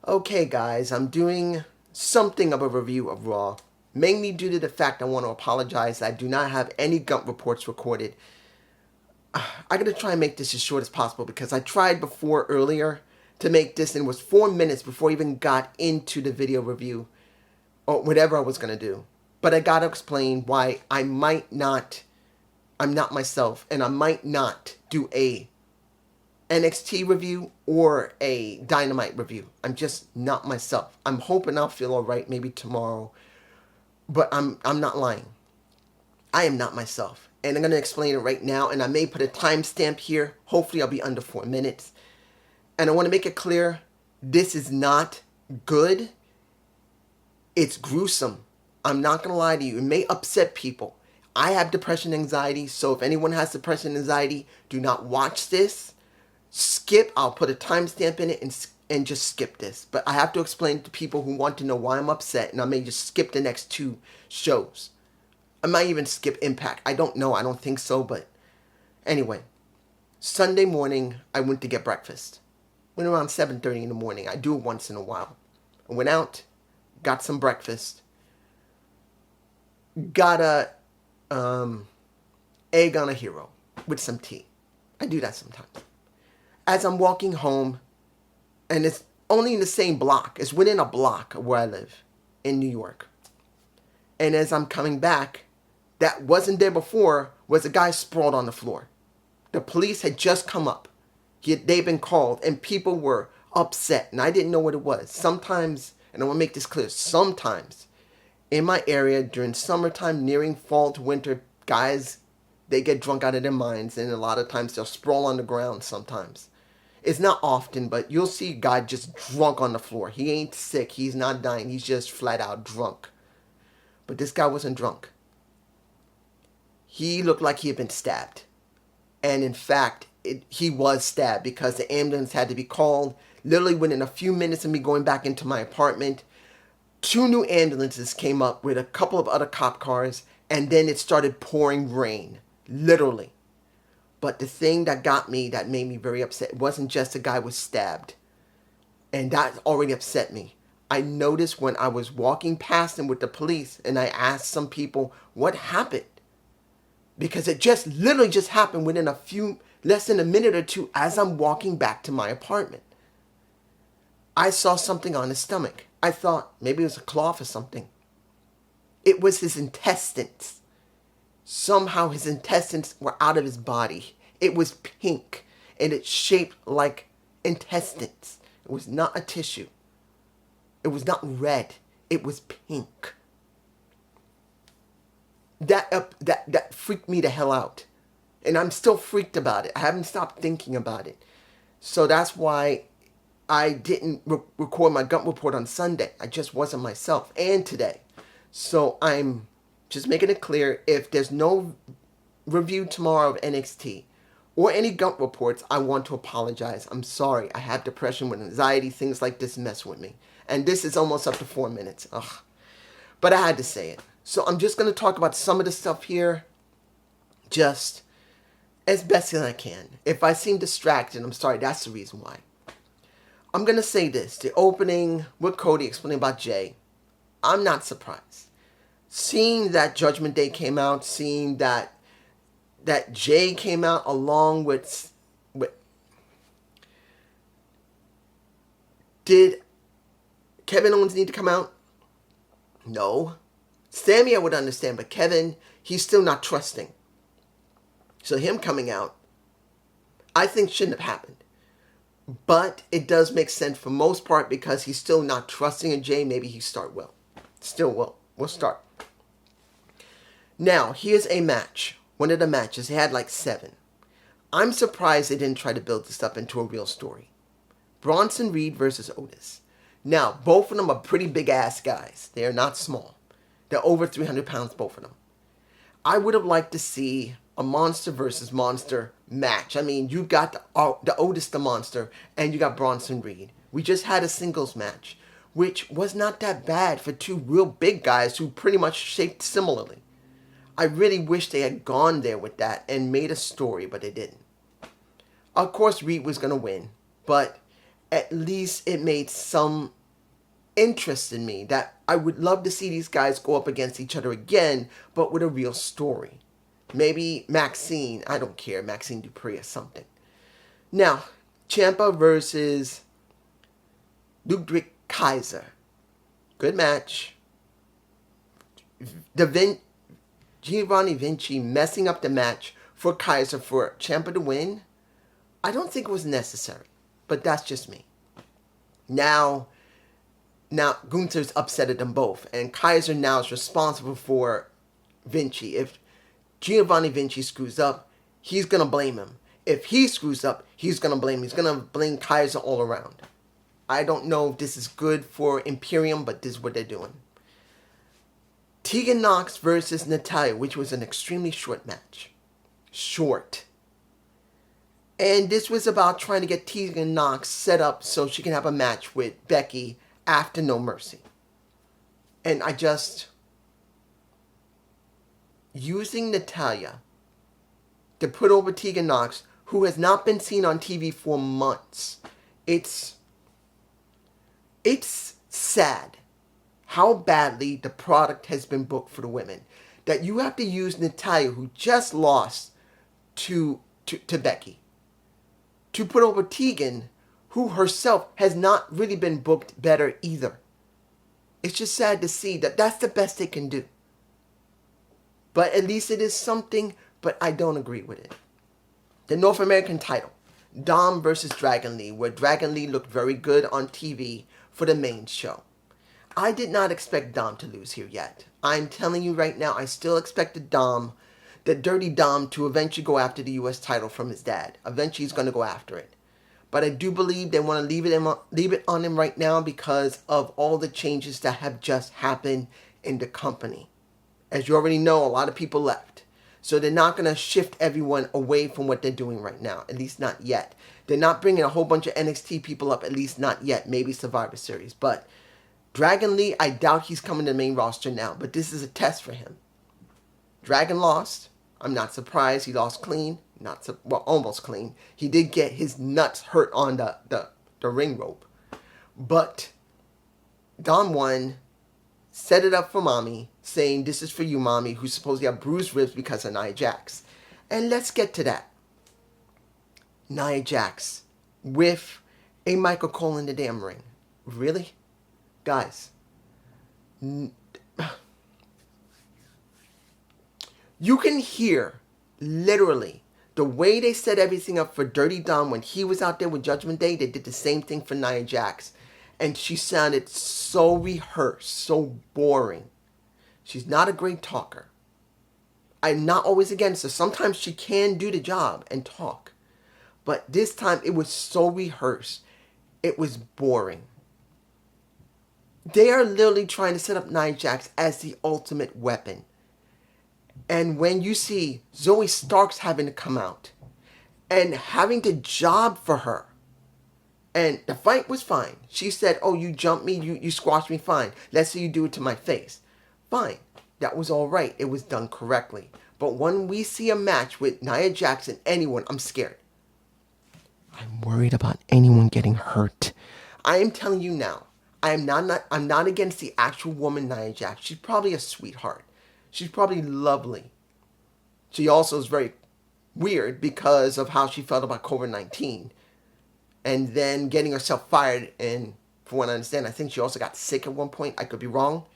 Okay guys, I'm doing something of a review of Raw, mainly due to the fact I want to apologize that I do not have any gump reports recorded. I gotta try and make this as short as possible because I tried before earlier to make this and it was 4 minutes before I even got into the video review or whatever I was gonna do. But I gotta explain why I'm not myself and I might not do a NXT review or a Dynamite review. I'm just not myself. I'm hoping I'll feel alright maybe tomorrow, but I'm not lying. I am not myself. And I'm going to explain it right now, and I may put a timestamp here. Hopefully I'll be under 4 minutes. And I want to make it clear, this is not good. It's gruesome. I'm not going to lie to you. It may upset people. I have depression anxiety, so if anyone has depression anxiety, do not watch this. Skip. I'll put a timestamp in it and just skip this. But I have to explain to people who want to know why I'm upset, and I may just skip the next 2 shows. I might even skip Impact. I don't know. I don't think so, but anyway. Sunday morning, I went to get breakfast. Went around 7:30 in the morning. I do it once in a while. I went out, got some breakfast, got a egg on a hero with some tea. I do that sometimes. As I'm walking home, and it's only in the same block. It's within a block of where I live in New York. And as I'm coming back, that wasn't there before, was a guy sprawled on the floor. The police had just come up. They'd been called, and people were upset, and I didn't know what it was. Sometimes, and I want to make this clear, sometimes in my area during summertime, nearing fall to winter, guys, they get drunk out of their minds, and a lot of times they'll sprawl on the ground sometimes. It's not often, but you'll see a guy just drunk on the floor. He ain't sick. He's not dying. He's just flat out drunk. But this guy wasn't drunk. He looked like he had been stabbed. And in fact, he was stabbed because the ambulance had to be called. Literally within a few minutes of me going back into my apartment, 2 new ambulances came up with a couple of other cop cars, and then it started pouring rain. Literally. But the thing that got me, that made me very upset, it wasn't just a guy was stabbed. And that already upset me. I noticed when I was walking past him with the police, and I asked some people, what happened? Because it just literally just happened within less than a minute or 2 as I'm walking back to my apartment. I saw something on his stomach. I thought maybe it was a cloth or something. It was his intestines. Somehow his intestines were out of his body. It was pink, and it's shaped like intestines. It was not a tissue. It was not red. It was pink. That freaked me the hell out. And I'm still freaked about it. I haven't stopped thinking about it. So that's why I didn't record my gump report on Sunday. I just wasn't myself. And today. So I'm just making it clear, if there's no review tomorrow of NXT or any gump reports, I want to apologize. I'm sorry. I have depression with anxiety. Things like this mess with me. And this is almost up to 4 minutes. Ugh. But I had to say it. So I'm just going to talk about some of the stuff here just as best as I can. If I seem distracted, I'm sorry. That's the reason why. I'm going to say this. The opening with Cody explaining about Jay, I'm not surprised. Seeing that Judgment Day came out, seeing that Jay came out along with did Kevin Owens need to come out? No. Sammy I would understand, but Kevin, he's still not trusting. So him coming out, I think shouldn't have happened. But it does make sense for most part because he's still not trusting in Jay. Maybe he start well. Still will. We'll start. Now, here's a match. One of the matches. They had like 7. I'm surprised they didn't try to build this up into a real story. Bronson Reed versus Otis. Now, both of them are pretty big-ass guys. They are not small. They're over 300 pounds, both of them. I would have liked to see a monster versus monster match. I mean, you got the Otis the Monster, and you got Bronson Reed. We just had a singles match, which was not that bad for 2 real big guys who pretty much shaped similarly. I really wish they had gone there with that and made a story, but they didn't. Of course, Reed was going to win, but at least it made some interest in me, that I would love to see these guys go up against each other again, but with a real story. Maybe Maxine, I don't care, Maxine Dupree or something. Now, Ciampa versus Ludwig Kaiser. Good match. Giovanni Vinci messing up the match for Kaiser for Ciampa to win. I don't think it was necessary, but that's just me. Now Gunther's upset at them both, and Kaiser now is responsible for Vinci. If Giovanni Vinci screws up, he's going to blame him. If he screws up, he's going to blame him. He's going to blame Kaiser all around. I don't know if this is good for Imperium, but this is what they're doing. Tegan Nox versus Natalya, which was an extremely short match. Short. And this was about trying to get Tegan Nox set up so she can have a match with Becky after No Mercy. And using Natalya to put over Tegan Nox, who has not been seen on TV for months. It's sad how badly the product has been booked for the women. That you have to use Natalya, who just lost to Becky, to put over Tegan, who herself has not really been booked better either. It's just sad to see that that's the best they can do. But at least it is something, but I don't agree with it. The North American title, Dom versus Dragon Lee, where Dragon Lee looked very good on TV for the main show. I did not expect Dom to lose here yet. I'm telling you right now, I still expected the Dirty Dom, to eventually go after the U.S. title from his dad. Eventually he's going to go after it. But I do believe they want to leave it on him right now because of all the changes that have just happened in the company. As you already know, a lot of people left. So they're not going to shift everyone away from what they're doing right now. At least not yet. They're not bringing a whole bunch of NXT people up. At least not yet. Maybe Survivor Series. But Dragon Lee, I doubt he's coming to the main roster now. But this is a test for him. Dragon lost. I'm not surprised. He lost clean. Almost clean. He did get his nuts hurt on the ring rope. But Dom won. Set it up for Mommy, saying, "This is for you, Mommy," who's supposed to have bruised ribs because of Nia Jax. And let's get to that. Nia Jax with a Michael Cole in the damn ring. Really? Guys. You can hear, literally, the way they set everything up for Dirty Dom when he was out there with Judgment Day. They did the same thing for Nia Jax. And she sounded so rehearsed, so boring. She's not a great talker. I'm not always against her. Sometimes she can do the job and talk. But this time it was so rehearsed. It was boring. They are literally trying to set up Nia Jax as the ultimate weapon. And when you see Zoe Starks having to come out and having to job for her, and the fight was fine. She said, "Oh, you jumped me, you squashed me, fine. Let's see you do it to my face." Fine. That was all right. It was done correctly. But when we see a match with Nia Jax and anyone, I'm scared. I'm worried about anyone getting hurt. I am telling you now, I'm not against the actual woman Nia Jax. She's probably a sweetheart. She's probably lovely. She also is very weird because of how she felt about COVID-19. And then getting herself fired, and from what I understand, I think she also got sick at one point. I could be wrong.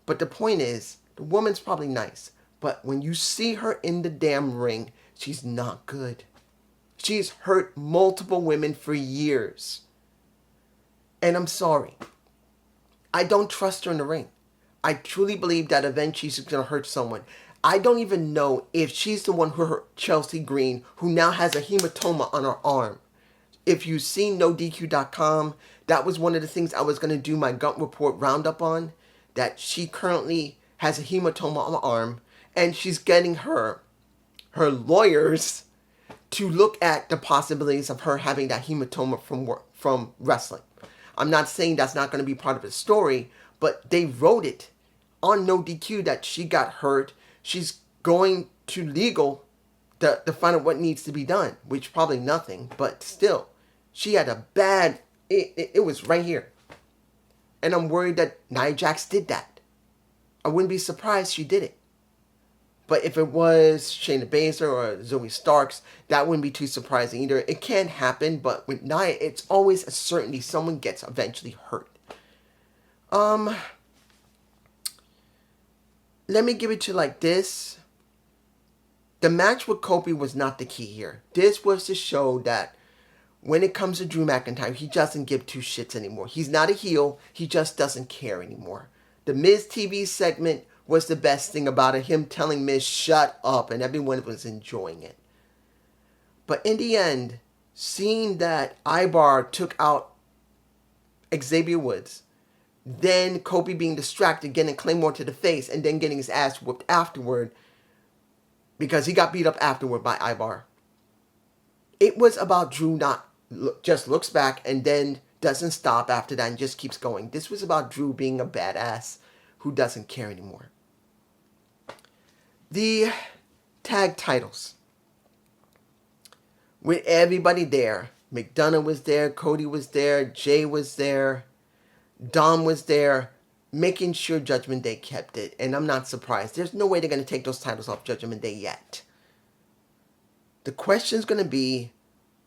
But the point is, the woman's probably nice. But when you see her in the damn ring, she's not good. She's hurt multiple women for years. And I'm sorry. I don't trust her in the ring. I truly believe that eventually she's going to hurt someone. I don't even know if she's the one who hurt Chelsea Green, who now has a hematoma on her arm. If you've seen NoDQ.com, that was one of the things I was going to do my Gump Report roundup on, that she currently has a hematoma on her arm, and she's getting her lawyers to look at the possibilities of her having that hematoma from wrestling. I'm not saying that's not going to be part of the story, but they wrote it on NoDQ that she got hurt. She's going to legal to find out what needs to be done, which probably nothing, but still. She had a bad, it was right here. And I'm worried that Nia Jax did that. I wouldn't be surprised she did it. But if it was Shayna Baszler or Zoe Starks, that wouldn't be too surprising either. It can happen, but with Nia, it's always a certainty someone gets eventually hurt. Let me give it to you like this. The match with Kofi was not the key here. This was to show that when it comes to Drew McIntyre, he doesn't give two shits anymore. He's not a heel. He just doesn't care anymore. The Miz TV segment was the best thing about it. Him telling Miz, shut up, and everyone was enjoying it. But in the end, seeing that Ibar took out Xavier Woods, then Kofi being distracted, getting Claymore to the face, and then getting his ass whooped afterward, because he got beat up afterward by Ibar. It was about Drew not just looks back and then doesn't stop after that and just keeps going. This was about Drew being a badass who doesn't care anymore. The tag titles. With everybody there. McDonough was there, Cody was there, Jay was there, Dom was there, making sure Judgment Day kept it. And I'm not surprised. There's no way they're going to take those titles off Judgment Day yet. The question's going to be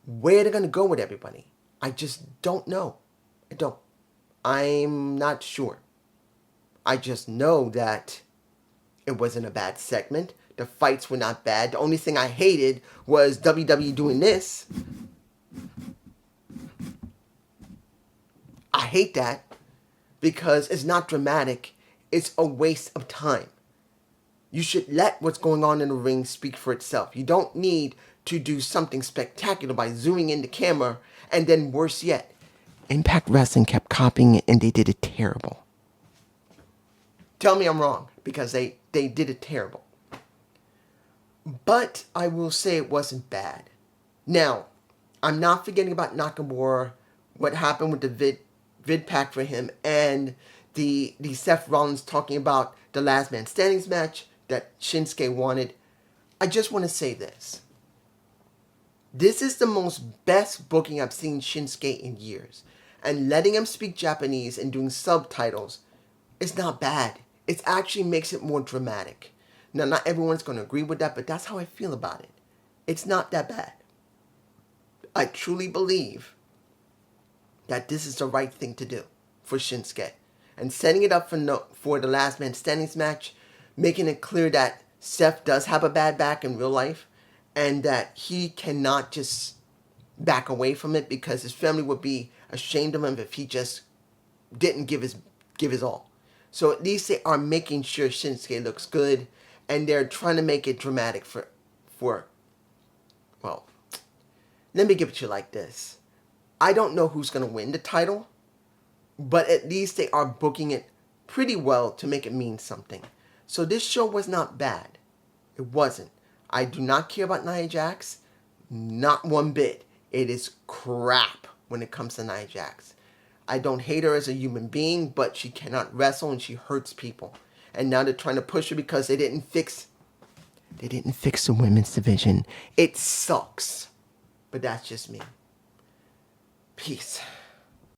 where they're going to go with everybody. I just don't know. I don't. I'm not sure. I just know that it wasn't a bad segment. The fights were not bad. The only thing I hated was WWE doing this. I hate that because it's not dramatic. It's a waste of time. You should let what's going on in the ring speak for itself. You don't need to do something spectacular by zooming in the camera, and then worse yet, Impact Wrestling kept copying it and they did it terrible. Tell me I'm wrong, because they did it terrible. But I will say it wasn't bad. Now, I'm not forgetting about Nakamura, what happened with the vid pack for him, and the Seth Rollins talking about the Last Man Standing match that Shinsuke wanted. I just want to say this. This is the most best booking I've seen Shinsuke in years. And letting him speak Japanese and doing subtitles is not bad. It actually makes it more dramatic. Now, not everyone's going to agree with that, but that's how I feel about it. It's not that bad. I truly believe that this is the right thing to do for Shinsuke. And setting it up for the Last Man Standing match, making it clear that Seth does have a bad back in real life, and that he cannot just back away from it because his family would be ashamed of him if he just didn't give his all. So at least they are making sure Shinsuke looks good, and they're trying to make it dramatic for well, let me give it to you like this. I don't know who's going to win the title, but at least they are booking it pretty well to make it mean something. So this show was not bad. It wasn't. I do not care about Nia Jax. Not one bit. It is crap when it comes to Nia Jax. I don't hate her as a human being, but she cannot wrestle and she hurts people. And now they're trying to push her because they didn't fix the women's division. It sucks. But that's just me. Peace.